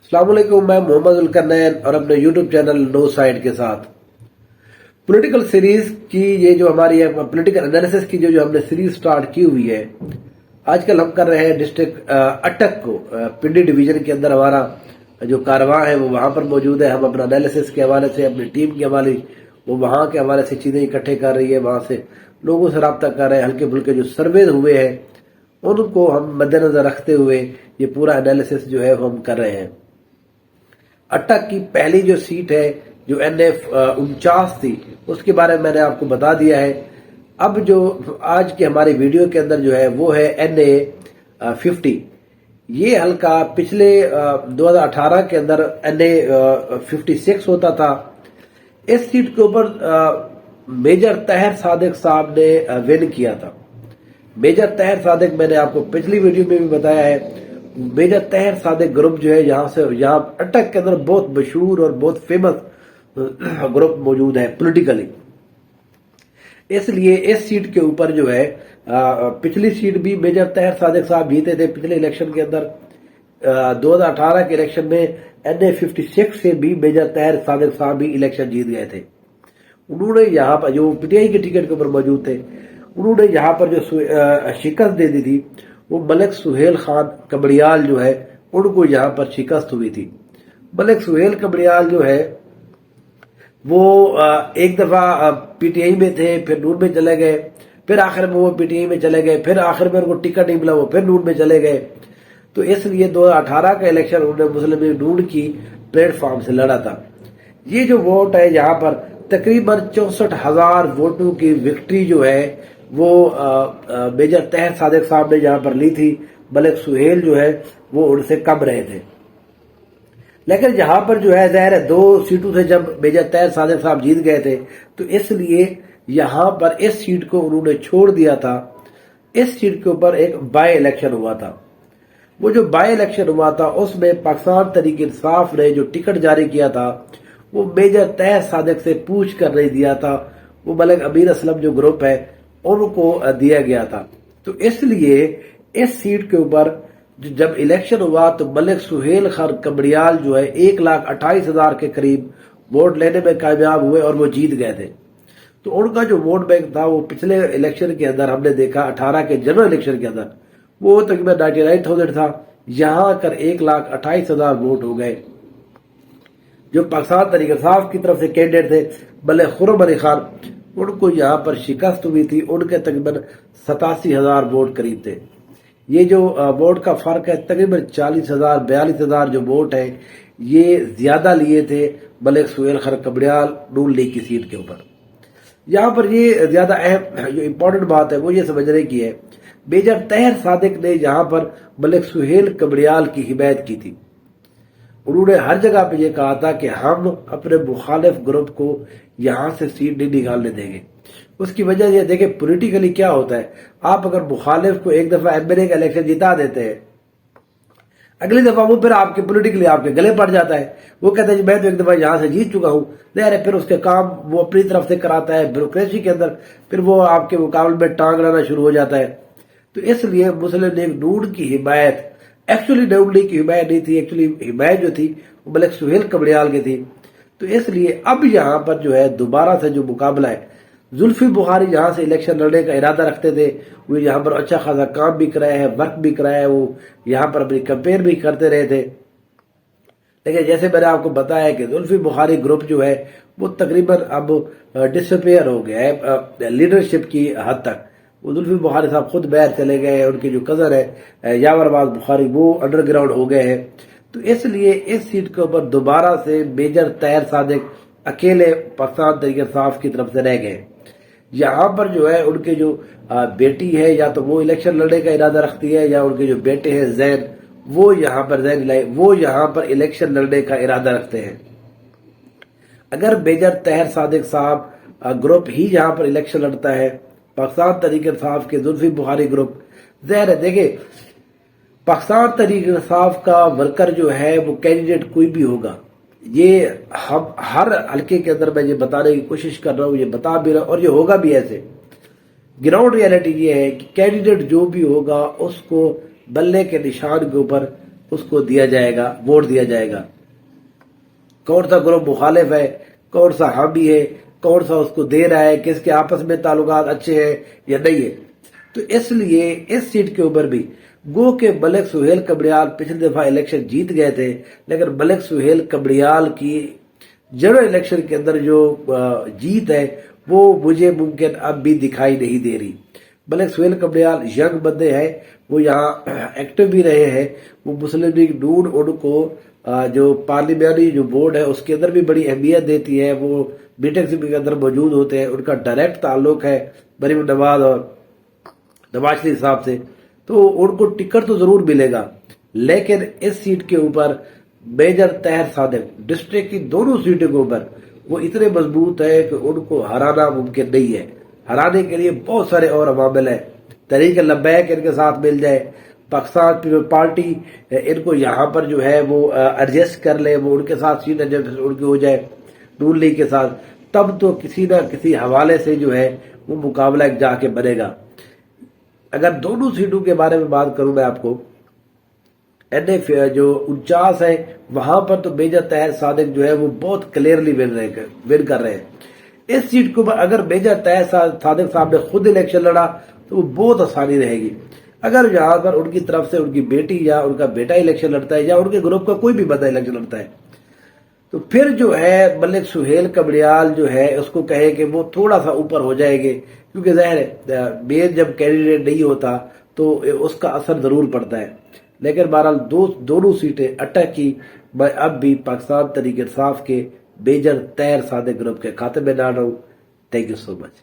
अस्सलाम वालेकुम, मैं मोहम्मद उलकरनैन और अपने यूट्यूब चैनल नो साइड के साथ पॉलिटिकल सीरीज की ये जो हमारी पॉलिटिकल एनालिसिस की जो हमने सीरीज स्टार्ट की हुई है। आजकल हम कर रहे हैं डिस्ट्रिक्ट अटक को पिंडी डिवीजन के अंदर हमारा जो कारवां है वो वहां पर मौजूद है। हम अपना एनालिसिस के हवाले से अपनी टीम के हवाले वो वहां के हवाले से चीजें इकट्ठे कर रही है, वहां से लोगों से रब्ता कर रहे हैं। हल्के फुल्के जो सर्वे हुए हैं उनको हम मद्देनजर रखते हुए ये पूरा एनालिसिस जो है वो हम कर रहे हैं। अटक की पहली जो सीट है जो NF 49 थी उसके बारे में मैंने आपको बता दिया है। अब जो आज की हमारी वीडियो के अंदर जो है वो है NA 50। ये हल्का पिछले 2018 के अंदर NA 56 होता था। इस सीट के ऊपर मेजर तहर सादिक साहब ने विन किया था। मेजर तहर सादिक मैंने आपको पिछली वीडियो में भी बताया है। मेजर तहर सादिक ग्रुप जो है यहाँ अटक के अंदर बहुत मशहूर और बहुत फेमस ग्रुप मौजूद है पॉलिटिकली। इसलिए इस सीट के ऊपर जो है पिछली सीट भी मेजर तहर सादिक साहब जीते थे पिछले इलेक्शन के अंदर। 2018 के इलेक्शन में NA 56 से भी मेजर तहर सादिक साहब भी इलेक्शन जीत गए थे। उन्होंने यहाँ पर जो PTI के टिकट के ऊपर मौजूद थे उन्होंने यहाँ पर जो शिकस्त दे दी थी वो मलिक सुहेल खान कबड़ियाल जो है उनको यहाँ पर शिकस्त हुई थी। मलिक सुहेल कबड़ियाल जो है वो एक दफा PTI में थे, फिर नून में चले गए, फिर आखिर में वो PTI में चले गए, फिर आखिर में उनको टिकट नहीं मिला, वो फिर नून में चले गए। तो इसलिए 2018 का इलेक्शन उन्होंने मुस्लिम लीग नून की प्लेटफॉर्म से लड़ा था। ये जो वोट है यहाँ पर तकरीबन 64,000 वोटों की विक्ट्री जो है वो मेजर तहर सादिक साहब ने यहाँ पर ली थी। मलिक सुहेल जो है वो उनसे कम रहे थे। लेकिन यहाँ पर जो है ज़ाहिर है 2 सीटों से जब मेजर तहर सादिक साहब जीत गए थे तो इसलिए यहाँ पर इस सीट को उन्होंने छोड़ दिया था। इस सीट के ऊपर एक बाय इलेक्शन हुआ था। वो जो बाय इलेक्शन हुआ था उसमें पाकिस्तान तहरीक इंसाफ ने जो टिकट जारी किया था वो मेजर तहर सादिक से पूछ कर नहीं दिया था। वो मलिक अमीर असलम जो ग्रुप है उनको दिया गया था। तो इसलिए इस सीट के ऊपर जब इलेक्शन हुआ तो मलिक सुहेल खान कबड़ियाल जो है 1,28,000 के करीब वोट लेने में कामयाब हुए और वो जीत गए थे। तो उनका जो वोट बैंक था वो पिछले इलेक्शन के अंदर हमने देखा 18 के जनरल इलेक्शन के अंदर वो तकरीबन 99,000 था। यहां कर 1,28,000 वोट हो गए। जो पाकिस्तान तहरीक इंसाफ की तरफ से कैंडिडेट थे मलिक खुर्रम अली खान उनको यहाँ पर शिकस्त हुई थी। उनके तकरीबन 87,000 वोट करीब थे। ये जो वोट का फर्क है तकरीबन 40,000 42,000 जो वोट है ये ज्यादा लिए थे मलिक सुहेल खान कबड़ियाल नून लीग की सीट के ऊपर। यहाँ पर ये ज्यादा अहम जो इम्पोर्टेंट बात है वो ये समझने की है मेजर तहर सादिक ने यहाँ पर मलिक सुहेल कबड़ियाल की हिमायत की थी। उन्होंने हर जगह पे ये कहा था कि हम अपने मुखालिफ ग्रुप को यहां से सीट नहीं निकालने देंगे। उसकी वजह ये देखे पॉलिटिकली क्या होता है, आप अगर मुखालिफ को एक दफा MLA का इलेक्शन जिता देते हैं अगली दफा वो फिर आपके पॉलिटिकली आपके गले पड़ जाता है। वो कहता है मैं तो एक दफा यहां से जीत चुका हूं, नहीं फिर उसके काम वो अपनी तरफ से कराता है ब्यूरोक्रेसी के अंदर, फिर वो आपके मुकाबले में टांग लाना शुरू हो जाता है। तो इसलिए मुस्लिम लीग नून की हिमायत एक्चुअली नून लीग की हिमायत नहीं थी, एक्चुअली हिमायत जो थी वो मलिक सुहेल कबड़ियाल की थी। तो इसलिए अब यहाँ पर जो है दोबारा से जो मुकाबला है जुल्फी बुखारी जहां से इलेक्शन लड़ने का इरादा रखते थे वो यहाँ पर अच्छा खासा काम भी कराया है, वर्क भी कराया है, वो यहाँ पर अपनी कंपेयर भी करते रहे थे। लेकिन जैसे मैंने आपको बताया कि जुल्फी बुखारी ग्रुप जो है वो तकरीबन अब डिसअपेयर हो गया है लीडरशिप की हद तक। वो जुल्फी बुखारी साहब खुद बाहर चले गए, उनकी जो कजन है यावर अब्बास बुखारी वो अंडरग्राउंड हो गए हैं। तो इसलिए इस सीट के ऊपर दोबारा से मेजर तहर सादिक अकेले पाकिस्तान तहरीक इंसाफ की तरफ से रह गए। यहाँ पर जो है उनके जो बेटी है या तो वो इलेक्शन लड़ने का इरादा रखती है या उनके जो बेटे हैं जैन वो यहाँ पर इलेक्शन लड़ने का इरादा रखते हैं। अगर मेजर तहर सादिक साहब ग्रुप ही यहाँ पर इलेक्शन लड़ता है पाकिस्तान तहरीक इंसाफ के जुल्फी बुखारी ग्रुप ज़ाहिर है देखे पाकिस्तान तहरीक इंसाफ का वर्कर जो है वो कैंडिडेट कोई भी होगा। ये हम हर हल्के के अंदर मैं ये बताने की कोशिश कर रहा हूँ, ये बता भी रहा हूँ और ये होगा भी ऐसे। ग्राउंड रियलिटी ये है कि कैंडिडेट जो भी होगा उसको बल्ले के निशान के ऊपर उसको दिया जाएगा, वोट दिया जाएगा। कौन सा ग्रुप मुखालिफ है, कौन सा हामी है, कौन सा उसको दे रहा है, किसके आपस में ताल्लुकात अच्छे हैं या नहीं है। तो इसलिए इस सीट के ऊपर भी गो के मलिक सुहेल कबड़ियाल पिछले दफा इलेक्शन जीत गए थे, लेकिन मलिक सुहेल कबड़ियाल की जनरल इलेक्शन के अंदर जो जीत है वो मुझे मुमकिन अब भी दिखाई नहीं दे रही। मलिक सुहेल कबड़ियाल यंग बंदे हैं, वो यहाँ एक्टिव भी रहे हैं, वो मुस्लिम लीग नून उनको जो पार्लियामेंट्री जो बोर्ड है उसके अंदर भी बड़ी अहमियत देती है, वो बीटेक के अंदर मौजूद होते हैं, उनका डायरेक्ट ताल्लुक है मरीम नवाज और नवाज शरीफ साहब से, तो उनको टिकट तो जरूर मिलेगा। लेकिन इस सीट के ऊपर मेजर तहर सादिक डिस्ट्रिक्ट की दोनों सीटों के ऊपर वो इतने मजबूत है कि उनको हराना मुमकिन नहीं है। हराने के लिए बहुत सारे और अवामिल है, तहरीक लब्बैक इनके साथ मिल जाए, पाकिस्तान पीपल्स पार्टी इनको यहाँ पर जो है वो एडजस्ट कर ले, वो उनके साथ सीट एडजस्ट उनकी हो जाए नून लीग के साथ, तब तो किसी न किसी हवाले से जो है वो मुकाबला जाके बनेगा। अगर दोनों सीटों के बारे में बात करूं मैं आपको, NF जो 49 है वहां पर तो मेजर तहर सादिक जो है वो बहुत क्लियरली विन कर रहे हैं। इस सीट को अगर मेजर तहर सादिक साहब ने खुद इलेक्शन लड़ा तो वो बहुत आसानी रहेगी। अगर यहाँ पर उनकी तरफ से उनकी बेटी या उनका बेटा इलेक्शन लड़ता है या उनके ग्रुप का कोई भी बंदा इलेक्शन लड़ता है, तो फिर जो है मलिक सुहेल कबड़ियाल जो है उसको कहे कि वो थोड़ा सा ऊपर हो जाएंगे, क्योंकि ज़ाहिर है मेन जब कैंडिडेट नहीं होता तो उसका असर जरूर पड़ता है। लेकिन बहरहाल दोनों सीटें अटक की मैं अब भी पाकिस्तान तहरीक इंसाफ के मेजर तहर सादिक ग्रुप के खाते में डाल रहा हूँ। Thank you so much.